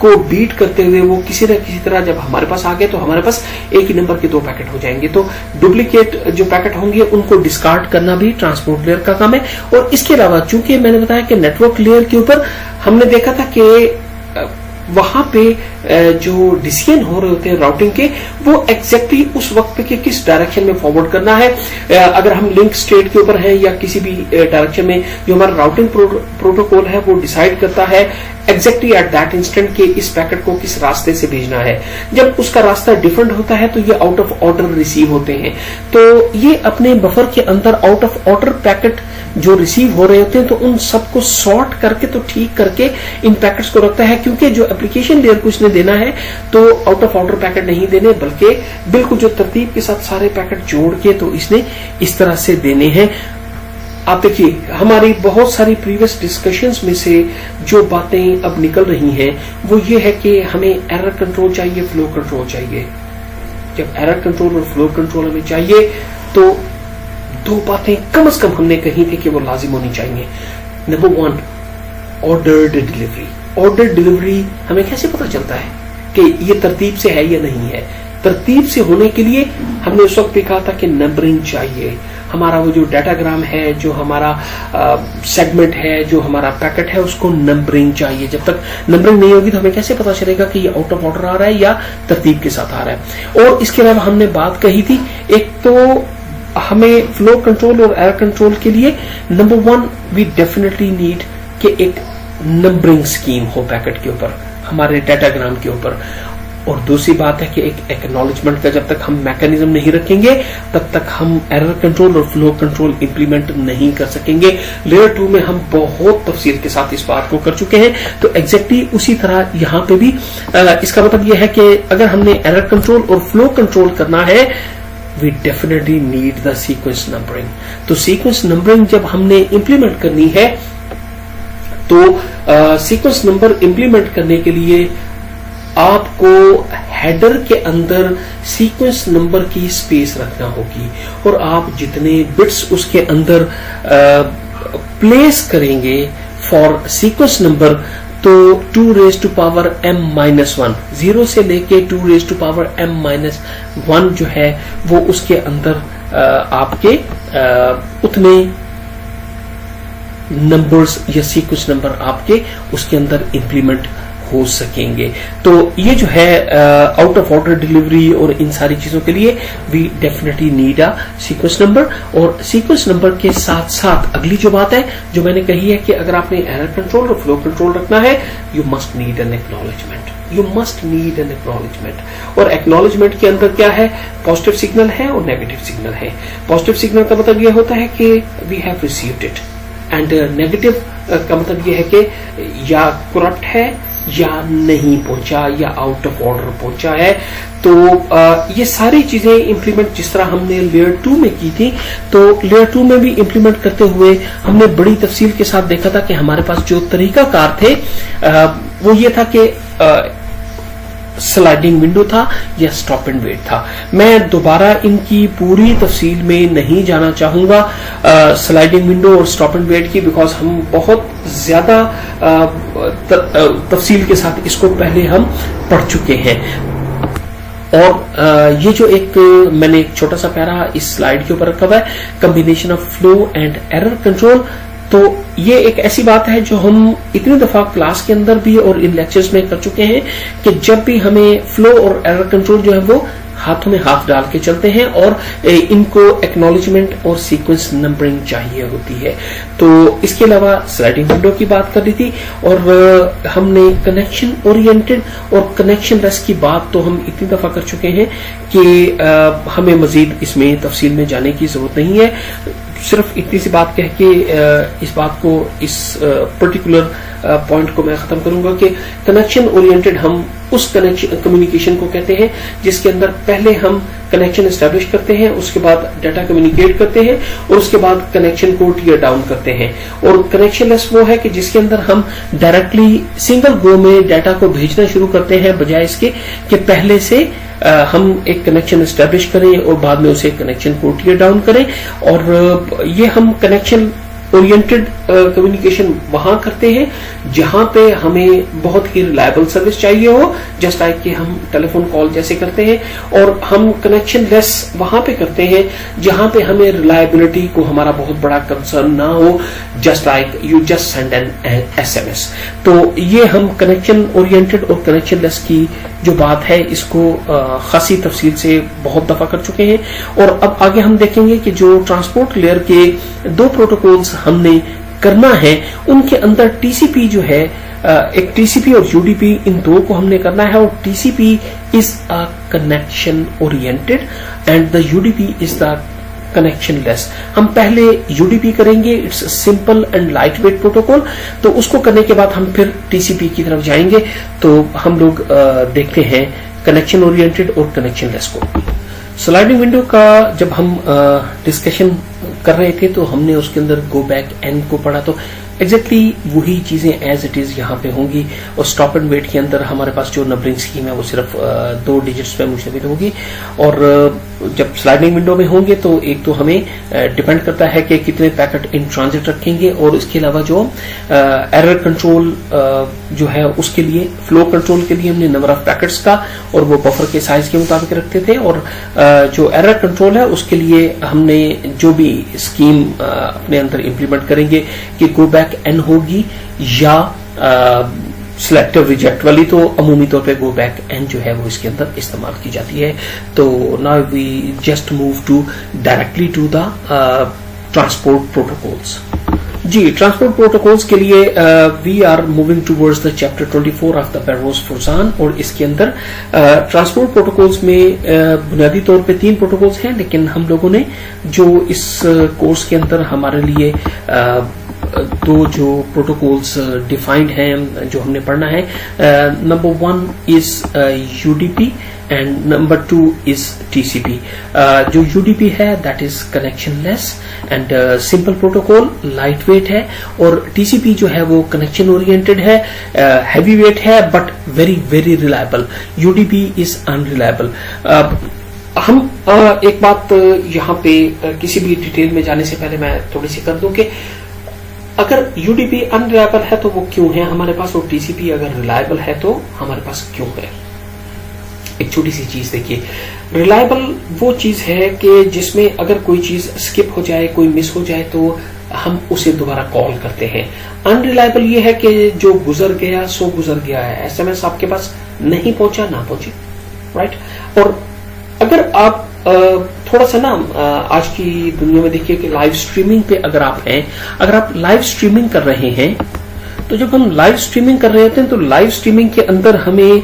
को बीट करते हुए वो किसी न किसी तरह जब हमारे पास आ गए तो हमारे पास एक ही नंबर के 2 पैकेट हो जाएंगे। तो डुप्लीकेट जो पैकेट होंगे उनको डिस्कार्ड करना भी ट्रांसपोर्ट लेयर का काम है। और इसके अलावा चूंकि मैंने बताया कि नेटवर्क लेयर के ऊपर हमने देखा था कि वहां पे जो डिसीजन हो रहे होते हैं राउटिंग के, वो एग्जैक्टली उस वक्त पे कि किस डायरेक्शन में फॉरवर्ड करना है। अगर हम लिंक स्टेट के ऊपर है या किसी भी डायरेक्शन में, जो हमारा राउटिंग प्रोटोकॉल है वो डिसाइड करता है एग्जैक्टली एट दैट इंस्टेंट के इस पैकेट को किस रास्ते से भेजना है। जब उसका रास्ता डिफरेंट होता है तो ये आउट ऑफ ऑर्डर रिसीव होते हैं। तो ये अपने बफर के अंदर आउट ऑफ ऑर्डर पैकेट जो रिसीव हो रहे होते हैं, तो उन सबको सॉर्ट करके तो ठीक करके इन पैकेट्स को रखता है, क्योंकि जो एप्लीकेशन लेयर को इसने देना है तो आउट ऑफ ऑर्डर पैकेट नहीं देने, बल्कि बिल्कुल जो तरतीब के साथ सारे पैकेट जोड़ के तो इसने इस तरह से देने हैं। आप देखिए हमारी बहुत सारी प्रीवियस डिस्कशंस में से जो बातें अब निकल रही हैं वो ये है कि हमें एरर कंट्रोल चाहिए, फ्लो कंट्रोल चाहिए। जब एरर कंट्रोल और फ्लो कंट्रोल हमें चाहिए तो 2 बातें कम से कम हमने कही थी कि वो लाजिम होनी चाहिए। Number 1, ordered delivery. Order delivery हमें कैसे पता चलता है कि ये तरतीब से है या नहीं है? तरतीब से होने के लिए हमने उस वक्त भी कहा था कि नंबरिंग चाहिए। हमारा वो जो डाटाग्राम है, जो हमारा सेगमेंट है, जो हमारा पैकेट है, उसको नंबरिंग चाहिए। जब तक नंबरिंग नहीं होगी तो हमें कैसे पता चलेगा कि ये आउट ऑफ ऑर्डर आ रहा है या तरतीब के साथ आ रहा है? और इसके अलावा हमने बात कही थी, एक तो हमें फ्लो कंट्रोल और एरर कंट्रोल के लिए नंबर 1 वी डेफिनेटली नीड कि एक नंबरिंग स्कीम हो पैकेट के ऊपर, हमारे डाटाग्राम के ऊपर। और दूसरी बात है कि एक एक्नॉलेजमेंट का जब तक हम मैकेनिज्म नहीं रखेंगे तब तक हम एरर कंट्रोल और फ्लो कंट्रोल इंप्लीमेंट नहीं कर सकेंगे। लेयर 2 में हम बहुत तफसील के साथ इस बात को कर चुके हैं। तो एग्जैक्टली उसी तरह यहाँ पे भी इसका मतलब यह है कि अगर हमने एरर कंट्रोल और फ्लो कंट्रोल करना है, we definitely need the sequence numbering. तो सीक्वेंस नंबरिंग जब हमने इंप्लीमेंट करनी है तो सीक्वेंस नंबर इंप्लीमेंट करने के लिए आपको हेडर के अंदर सीक्वेंस नंबर की स्पेस रखना होगी, और आप जितने बिट्स उसके अंदर प्लेस करेंगे फॉर सीक्वेंस नंबर, तो 2 raised to power m-1, 0 से लेके 2 raised to power m-1 जो है वो उसके अंदर आपके उतने नंबर्स या सीक्वेंस नंबर आपके उसके अंदर इंप्लीमेंट हो सकेंगे। तो ये जो है आउट ऑफ ऑर्डर डिलीवरी और इन सारी चीजों के लिए we definitely need a sequence number. और सीक्वेंस नंबर के साथ साथ अगली जो बात है जो मैंने कही है कि अगर आपने एरर कंट्रोल और फ्लो कंट्रोल रखना है, you must need an acknowledgement. You must need an acknowledgement. और एक्नॉलेजमेंट के अंदर क्या है, पॉजिटिव सिग्नल है और नेगेटिव सिग्नल है। पॉजिटिव सिग्नल का मतलब यह होता है कि we have received it, and negative का मतलब यह है कि या करप्ट है या नहीं पहुंचा या आउट ऑफ ऑर्डर पहुंचा है। तो ये सारी चीजें इंप्लीमेंट जिस तरह हमने लेयर 2 में की थी, तो लेयर 2 में भी इंप्लीमेंट करते हुए हमने बड़ी तफसील के साथ देखा था कि हमारे पास जो तरीकाकार थे वो ये था कि स्लाइडिंग विंडो था या स्टॉप एंड वेट था। मैं दोबारा इनकी पूरी तफसील में नहीं जाना चाहूंगा स्लाइडिंग विंडो और स्टॉप एंड वेट की, बिकॉज हम बहुत ज्यादा तफसील के साथ इसको पहले हम पढ़ चुके हैं। और ये जो एक मैंने एक छोटा सा पैरा इस स्लाइड के ऊपर रखा हुआ है, combination of flow and error control, तो ये एक ऐसी बात है जो हम इतनी दफा क्लास के अंदर भी और इन लेक्चर्स में कर चुके हैं कि जब भी हमें फ्लो और एरर कंट्रोल जो है वो हाथों में हाथ डाल के चलते हैं और इनको एक्नॉलेजमेंट और सीक्वेंस नंबरिंग चाहिए होती है। तो इसके अलावा स्लाइडिंग विंडो की बात कर ली थी, और हमने कनेक्शन ओरिएंटेड और कनेक्शन लेस की बात तो हम इतनी दफा कर चुके हैं कि हमें मजीद इसमें तफसील में जाने की जरूरत नहीं है। सिर्फ इतनी सी बात कह के इस बात को, इस पर्टिकुलर पॉइंट को मैं खत्म करूंगा कि कनेक्शन ओरिएंटेड हम उस कनेक्शन कम्युनिकेशन को कहते हैं जिसके अंदर पहले हम कनेक्शन एस्टेब्लिश करते हैं, उसके बाद डाटा कम्युनिकेट करते हैं और उसके बाद कनेक्शन को टियर डाउन करते हैं। और कनेक्शन लेस वो है कि जिसके अंदर हम डायरेक्टली सिंगल गो में डाटा को भेजना शुरू करते हैं, बजाय इसके कि पहले से हम एक कनेक्शन एस्टेब्लिश करें और बाद में उसे कनेक्शन को टियर डाउन करें। और ये हम कनेक्शन ओरिएंटेड कम्युनिकेशन वहां करते हैं जहां पे हमें बहुत ही रिलायबल सर्विस चाहिए हो, जस्ट लाइक कि हम टेलीफोन कॉल जैसे करते हैं। और हम कनेक्शन लेस वहां पे करते हैं जहां पे हमें रिलायबिलिटी को हमारा बहुत बड़ा कंसर्न ना हो, just like you just send an SMS। तो ये हम कनेक्शन ओरिएंटेड और कनेक्शन लेस की जो बात है इसको खासी तफसील से बहुत दफा कर चुके हैं। और अब आगे हम देखेंगे कि जो ट्रांसपोर्ट लेयर के दो प्रोटोकॉल्स हमने करना है, उनके अंदर TCP जो है, एक TCP और UDP, इन दो को हमने करना है। और TCP is a connection oriented and the UDP is the connection less. हम पहले UDP करेंगे, it's simple and light weight protocol. तो उसको करने के बाद हम फिर TCP की तरफ जाएंगे। तो हम लोग देखते हैं कनेक्शन ओरिएंटेड और कनेक्शन लेस को। स्लाइडिंग विंडो का जब हम डिस्कशन कर रहे थे तो हमने उसके अंदर गो बैक एन को पढ़ा, तो एग्जैक्टली वही चीजें एज इट इज यहाँ पे होंगी। और स्टॉप एंड वेट के अंदर हमारे पास जो नंबरिंग स्कीम है वो सिर्फ 2 डिजिट्स पे मुश्तमिल होगी। और जब स्लाइडिंग विंडो में होंगे तो एक तो हमें डिपेंड करता है कि कितने पैकेट इन ट्रांजिट रखेंगे, और इसके अलावा जो एरर कंट्रोल जो है उसके लिए, फ्लो कंट्रोल के लिए हमने नंबर ऑफ पैकेट्स का और वो बफर के साइज के मुताबिक रखते थे। और जो एरर कंट्रोल है उसके लिए हमने जो भी स्कीम अपने अंदर इंप्लीमेंट करेंगे कि गो बैक एन होगी या सिलेक्टिव रिजेक्ट वाली, तो अमूमी तौर पे गो बैक एन जो है वो इसके अंदर इस्तेमाल की जाती है। तो now we just move to directly to the transport protocols. जी, ट्रांसपोर्ट प्रोटोकॉल्स के लिए we are moving towards the chapter 24 of the Behrouz Forouzan. और इसके अंदर ट्रांसपोर्ट प्रोटोकॉल्स में बुनियादी तौर पे 3 प्रोटोकॉल्स हैं, लेकिन हम लोगों ने जो इस कोर्स के अंदर हमारे लिए 2 जो प्रोटोकॉल्स डिफाइंड हैं जो हमने पढ़ना है, number 1 is UDP and number 2 is TCP। जो UDP है that is connection less and simple protocol, light weight है। और TCP जो है वो कनेक्शन ओरिएंटेड है, हैवी वेट है, but very very reliable. UDP is unreliable. हम एक बात यहाँ पे किसी भी डिटेल में जाने से पहले मैं थोड़ी सी कर दूं कि अगर UDP अनरिलायबल है तो वो क्यों है हमारे पास, और TCP अगर रिलायबल है तो हमारे पास क्यों है। एक छोटी सी चीज देखिए, रिलायबल वो चीज है कि जिसमें अगर कोई चीज स्किप हो जाए, कोई मिस हो जाए, तो हम उसे दोबारा कॉल करते हैं। अनरिलायबल ये है कि जो गुजर गया सो गुजर गया है, एसएमएस आपके पास नहीं पहुंचा ना पहुंचे, राइट। और अगर आप थोड़ा सा ना आज की दुनिया में देखिए कि लाइव स्ट्रीमिंग पे अगर आप हैं, अगर आप लाइव स्ट्रीमिंग कर रहे हैं, तो जब हम लाइव स्ट्रीमिंग कर रहे होते हैं तो लाइव स्ट्रीमिंग के अंदर हमें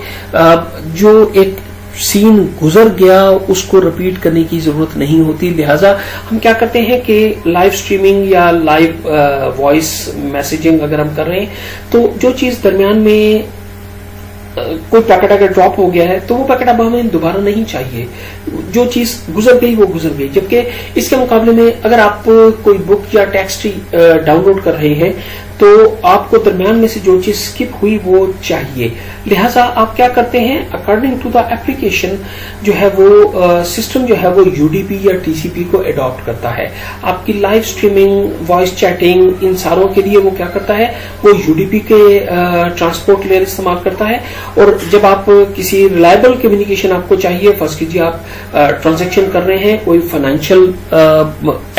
जो एक सीन गुजर गया उसको रिपीट करने की जरूरत नहीं होती। लिहाजा हम क्या करते हैं कि लाइव स्ट्रीमिंग या लाइव वॉइस मैसेजिंग अगर हम कर रहे हैं, तो जो चीज दरमियान में कोई पैकेट अगर ड्रॉप हो गया है तो वो पैकेट अब हमें दोबारा नहीं चाहिए। जो चीज गुजर गई वो गुजर गई। जबकि इसके मुकाबले में अगर आप कोई बुक या टेक्स्ट डाउनलोड कर रहे हैं तो आपको दरमियान में से जो चीज स्किप हुई वो चाहिए। लिहाजा आप क्या करते हैं, अकॉर्डिंग टू द एप्लीकेशन जो है वो सिस्टम जो है वो यूडीपी या टीसीपी को अडॉप्ट करता है। आपकी लाइव स्ट्रीमिंग, वॉइस चैटिंग, इन सारों के लिए वो क्या करता है, वो यूडीपी के ट्रांसपोर्ट लेयर इस्तेमाल करता है। और जब आप किसी रिलायबल कम्युनिकेशन आपको चाहिए, फर्स्ट कीजिए आप ट्रांजैक्शन कर रहे हैं, कोई फाइनेंशियल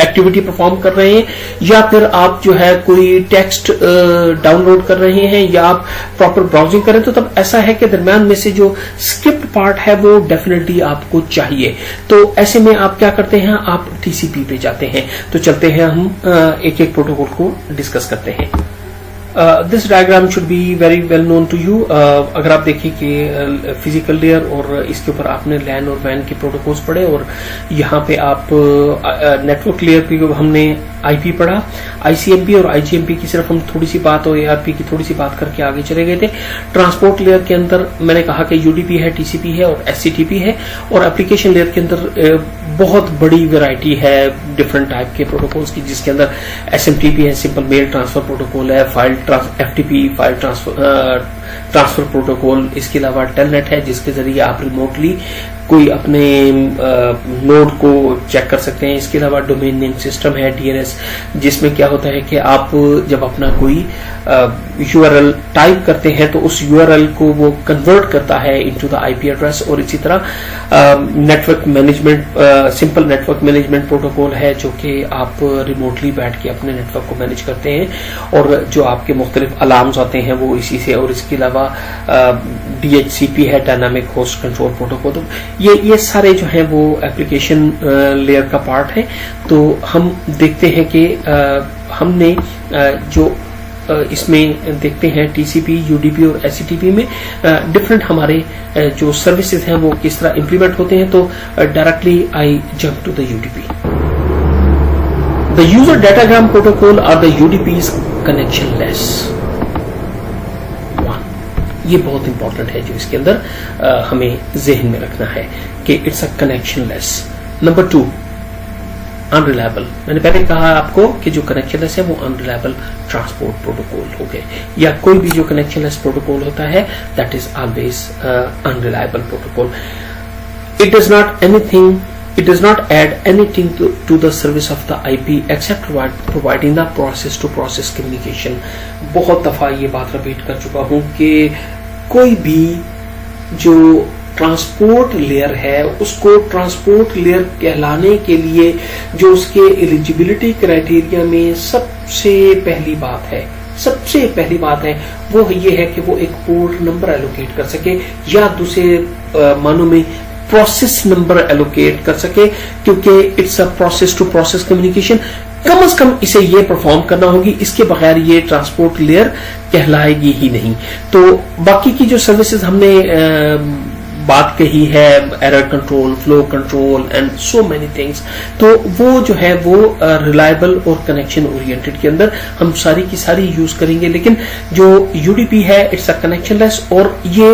एक्टिविटी परफॉर्म कर रहे हैं, या फिर आप जो है कोई टेक्स्ट डाउनलोड कर रहे हैं, या आप प्रॉपर ब्राउजिंग कर रहे हैं, तो तब ऐसा है कि दरमियान में से जो स्क्रिप्ट पार्ट है वो डेफिनेटली आपको चाहिए। तो ऐसे में आप क्या करते हैं, आप टीसीपी पे जाते हैं। तो चलते हैं हम एक एक प्रोटोकॉल को डिस्कस करते हैं। This diagram should be very well known to you. अगर आप देखिए कि फिजिकल लेयर और इसके ऊपर आपने लैन और वैन के प्रोटोकॉल्स पढ़े, और यहाँ पे आप नेटवर्क लेयर पे हमने आईपी पढ़ा, आईसीएमपी और आईजीएमपी की सिर्फ हम थोड़ी सी बात और एआरपी की थोड़ी सी बात करके आगे चले गए थे। ट्रांसपोर्ट लेयर के अंदर मैंने कहा कि यूडीपी है, टीसीपी है और एससीटीपी है। और एप्लीकेशन लेयर के अंदर बहुत बड़ी वैरायटी है डिफरेंट टाइप के प्रोटोकॉल्स की, जिसके अंदर एसएमटीपी है, सिंपल मेल ट्रांसफर प्रोटोकॉल है, एफटीपी फाइल ट्रांसफर प्रोटोकॉल, इसके अलावा टेलनेट है जिसके जरिए आप रिमोटली कोई अपने नोड को चेक कर सकते हैं। इसके अलावा डोमेन नेम सिस्टम है, डीएनएस, जिसमें क्या होता है कि आप जब अपना कोई यूआरएल टाइप करते हैं तो उस यूआरएल को वो कन्वर्ट करता है इनटू द आईपी एड्रेस। और इसी तरह network management, simple network management protocol है जो कि आप रिमोटली बैठ के अपने नेटवर्क को मैनेज करते हैं, और जो आपके मुख्तलिफ अलार्म्स आते हैं वो इसी से। और इसके अलावा डीएचसीपी है, डायनामिक होस्ट कंट्रोल प्रोटोकॉल। तो ये सारे जो हैं वो एप्लीकेशन लेयर का पार्ट है। तो हम देखते हैं कि हमने जो इसमें देखते हैं टीसीपी, यूडीपी और एससीटीपी में डिफरेंट हमारे जो सर्विसेज हैं वो किस तरह इंप्लीमेंट होते हैं। तो directly I jump to the UDP. The user datagram protocol are the UDPs connectionless. ये बहुत इंपॉर्टेंट है जो इसके अंदर हमें जहन में रखना है कि it's a connectionless. Number 2, unreliable. मैंने पहले कहा आपको कि जो कनेक्शनलेस है वो अनरिलायबल ट्रांसपोर्ट प्रोटोकॉल हो गए, या कोई भी जो कनेक्शनलेस प्रोटोकॉल होता है that is always unreliable protocol. It does not add anything to the service of the IP except providing the process-to-process communication. बहुत दफा ये बात रिपीट कर चुका हूं कि कोई भी जो ट्रांसपोर्ट लेयर है उसको ट्रांसपोर्ट लेयर कहलाने के लिए जो उसके एलिजिबिलिटी क्राइटेरिया में सबसे पहली बात है वो ये है कि वो एक पोर्ट नंबर एलोकेट कर सके, या दूसरे मानों में प्रोसेस नंबर एलोकेट कर सके, क्योंकि it's a process to process communication. कम से कम इसे ये परफॉर्म करना होगी, इसके बगैर ये ट्रांसपोर्ट लेयर कहलाएगी ही नहीं। तो बाकी की जो सर्विसेज हमने बात कही है, error control, flow control and so many things, तो वो जो है वो रिलायबल और कनेक्शन ओरिएंटेड के अंदर हम सारी की सारी यूज करेंगे। लेकिन जो यूडीपी है इट्स अ कनेक्शनलेस, और ये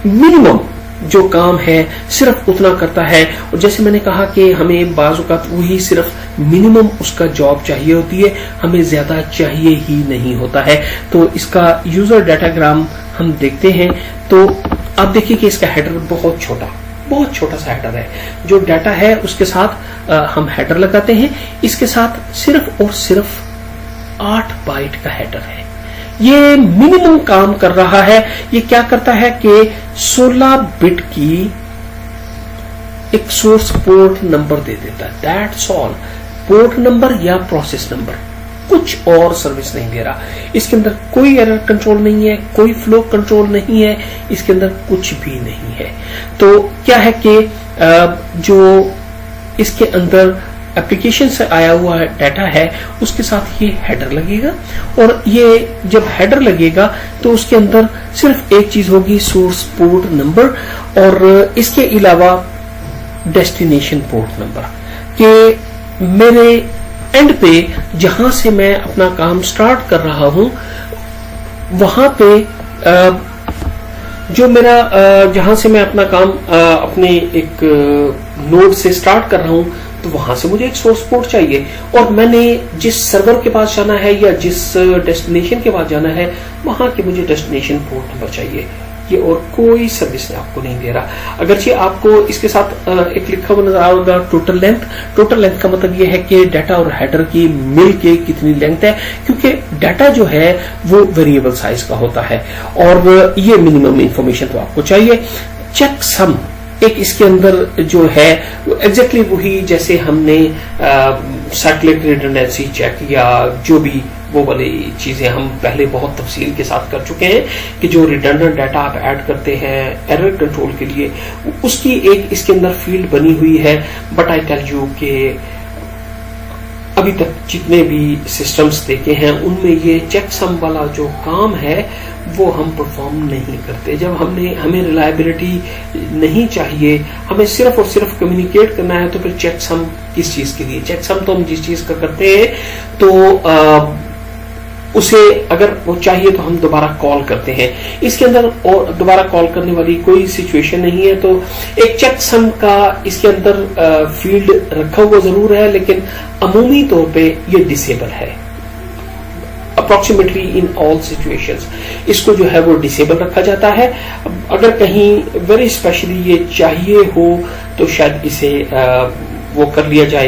मिनिमम जो काम है सिर्फ उतना करता है। और जैसे मैंने कहा कि हमें बाज़ औक़ात वही सिर्फ मिनिमम उसका जॉब चाहिए होती है, हमें ज्यादा चाहिए ही नहीं होता है। तो इसका यूजर डाटाग्राम हम देखते हैं तो आप देखिए कि इसका हेडर बहुत छोटा सा हेडर है। जो डाटा है उसके साथ हम हेडर लगाते हैं, इसके साथ सिर्फ और सिर्फ 8 बाइट का हेडर है। ये मिनिमम काम कर रहा है। ये क्या करता है कि 16 बिट की एक सोर्स पोर्ट नंबर दे देता है, दैट्स ऑल। पोर्ट नंबर या प्रोसेस नंबर, कुछ और सर्विस नहीं दे रहा। इसके अंदर कोई एरर कंट्रोल नहीं है, कोई फ्लो कंट्रोल नहीं है, इसके अंदर कुछ भी नहीं है। तो क्या है कि जो इसके अंदर एप्लीकेशन से आया हुआ डाटा है उसके साथ ये हेडर लगेगा, और ये जब हेडर लगेगा तो उसके अंदर सिर्फ एक चीज होगी, सोर्स पोर्ट नंबर, और इसके अलावा डेस्टिनेशन पोर्ट नंबर, कि मेरे एंड पे जहां से मैं अपना काम स्टार्ट कर रहा हूं वहां पे जो मेरा जहां से मैं अपना काम अपने एक नोड से स्टार्ट कर रहा हूं, तो वहां से मुझे एक सोर्स पोर्ट चाहिए, और मैंने जिस सर्वर के पास जाना है या जिस डेस्टिनेशन के पास जाना है वहां के मुझे डेस्टिनेशन पोर्ट नंबर चाहिए। ये और कोई सर्विस आपको नहीं दे रहा। अगरचे आपको इसके साथ एक लिखा हुआ नजर आएगा टोटल लेंथ। टोटल लेंथ का मतलब ये है कि डाटा और हेडर की मिल के कितनी लेंथ है, क्योंकि डाटा जो है वो वेरिएबल साइज का होता है, और ये मिनिमम इंफॉर्मेशन तो आपको चाहिए। चेक सम एक इसके अंदर जो है एग्जैक्टली वही जैसे हमने साइक्लिक रिडंडेंसी चेक या जो भी वो वाली चीजें हम पहले बहुत तफसील के साथ कर चुके हैं कि जो रिडंडेंट डाटा आप ऐड करते हैं एरर कंट्रोल के लिए, उसकी एक इसके अंदर फील्ड बनी हुई है। बट आई टेल यू कि अभी तक जितने भी सिस्टम्स देखे हैं उनमें ये चेक सम वाला जो काम है वो हम परफॉर्म नहीं करते। जब हमें रिलायबिलिटी नहीं चाहिए, हमें सिर्फ और सिर्फ कम्युनिकेट करना है, तो फिर चेक सम किस चीज के लिए? चेक सम तो हम जिस चीज का करते हैं तो उसे अगर वो चाहिए तो हम दोबारा कॉल करते हैं। इसके अंदर और दोबारा कॉल करने वाली कोई सिचुएशन नहीं है। तो एक चेक सम का इसके अंदर फील्ड रखा हुआ जरूर है, लेकिन अमूमी तौर पे ये डिसेबल है। अप्रोक्सीमेटली इन ऑल सिचुएशंस इसको जो है वो डिसेबल रखा जाता है। अगर कहीं वेरी स्पेशली ये चाहिए हो तो शायद इसे वो कर लिया जाए,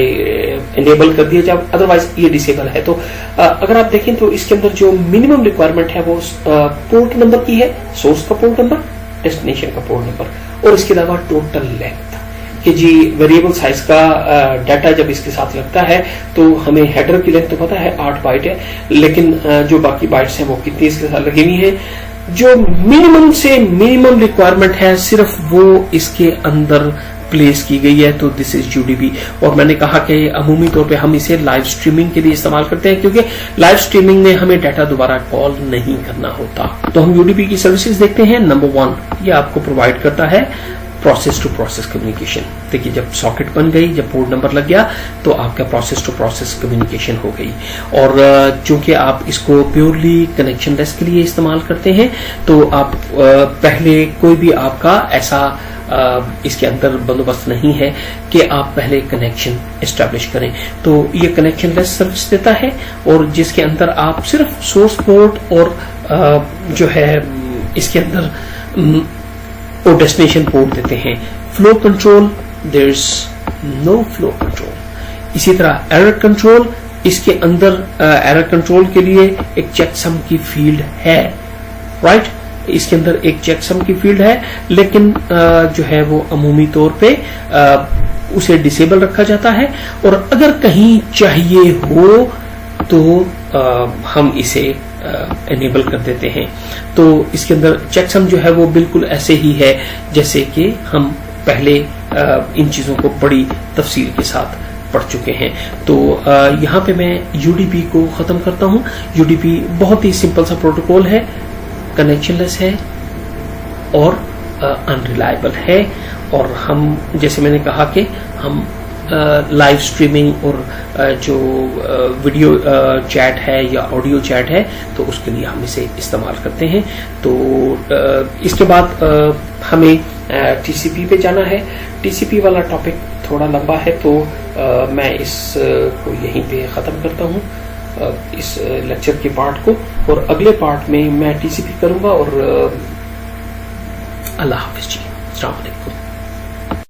एनेबल कर दिया जाए, अदरवाइज ये डिसेबल है। तो अगर आप देखें तो इसके अंदर जो मिनिमम रिक्वायरमेंट है वो पोर्ट नंबर की है, सोर्स का पोर्ट नंबर, डेस्टिनेशन का पोर्ट नंबर, और इसके अलावा टोटल लेंथ कि जी वेरिएबल साइज का डाटा जब इसके साथ लगता है तो हमें हेडर की लेंथ तो पता है 8 बाइट है, लेकिन जो बाकी बाइट्स हैं वो कितनी इसके साथ लगी हुई है। जो मिनिमम से मिनिमम रिक्वायरमेंट है सिर्फ वो इसके अंदर प्लेस की गई है। तो दिस इज यूडीपी, और मैंने कहा कि अमूमी तौर पे हम इसे लाइव स्ट्रीमिंग के लिए इस्तेमाल करते हैं, क्योंकि लाइव स्ट्रीमिंग में हमें डाटा दोबारा कॉल नहीं करना होता। तो हम यूडीपी की सर्विसेज देखते हैं। नंबर 1 ये आपको प्रोवाइड करता है प्रोसेस टू प्रोसेस कम्युनिकेशन। देखिए जब सॉकेट बन गई, जब पोर्ट नंबर लग गया तो आपका प्रोसेस टू प्रोसेस कम्युनिकेशन हो गई। और चूंकि आप इसको प्योरली कनेक्शन लेस के लिए इस्तेमाल करते हैं तो आप पहले कोई भी आपका ऐसा इसके अंदर बंदोबस्त नहीं है कि आप पहले कनेक्शन एस्टैब्लिश करें। तो ये कनेक्शन लेस सर्विस देता है, और जिसके अंदर आप सिर्फ सोर्स पोर्ट और जो है इसके अंदर और डेस्टिनेशन पोर्ट देते हैं। Flow control, there is no flow control. इसी तरह एरर कंट्रोल, इसके अंदर एरर कंट्रोल के लिए एक चेकसम की फील्ड है, राइट? इसके अंदर एक चेकसम की फील्ड है, लेकिन जो है वो अमूमी तौर पे उसे डिसेबल रखा जाता है, और अगर कहीं चाहिए हो तो हम इसे एनेबल कर देते हैं। तो इसके अंदर चेकसम जो है वो बिल्कुल ऐसे ही है जैसे कि हम पहले इन चीजों को बड़ी तफसील के साथ पढ़ चुके हैं। तो यहाँ पे मैं यूडीपी को खत्म करता हूँ। यूडीपी बहुत ही सिंपल सा प्रोटोकॉल है, कनेक्शनलेस है और अनरिलायबल है, और हम जैसे मैंने कहा कि हम लाइव स्ट्रीमिंग और जो वीडियो चैट है या ऑडियो चैट है तो उसके लिए हम इसे इस्तेमाल करते हैं। तो इसके बाद हमें टीसीपी पे जाना है। टीसीपी वाला टॉपिक थोड़ा लंबा है, तो मैं इसको यहीं पे ख़त्म करता हूँ, इस लेक्चर के पार्ट को, और अगले पार्ट में मैं टीसीपी करूंगा। और अल्लाह हाफिज जी, अस्सलाम वालेकुम।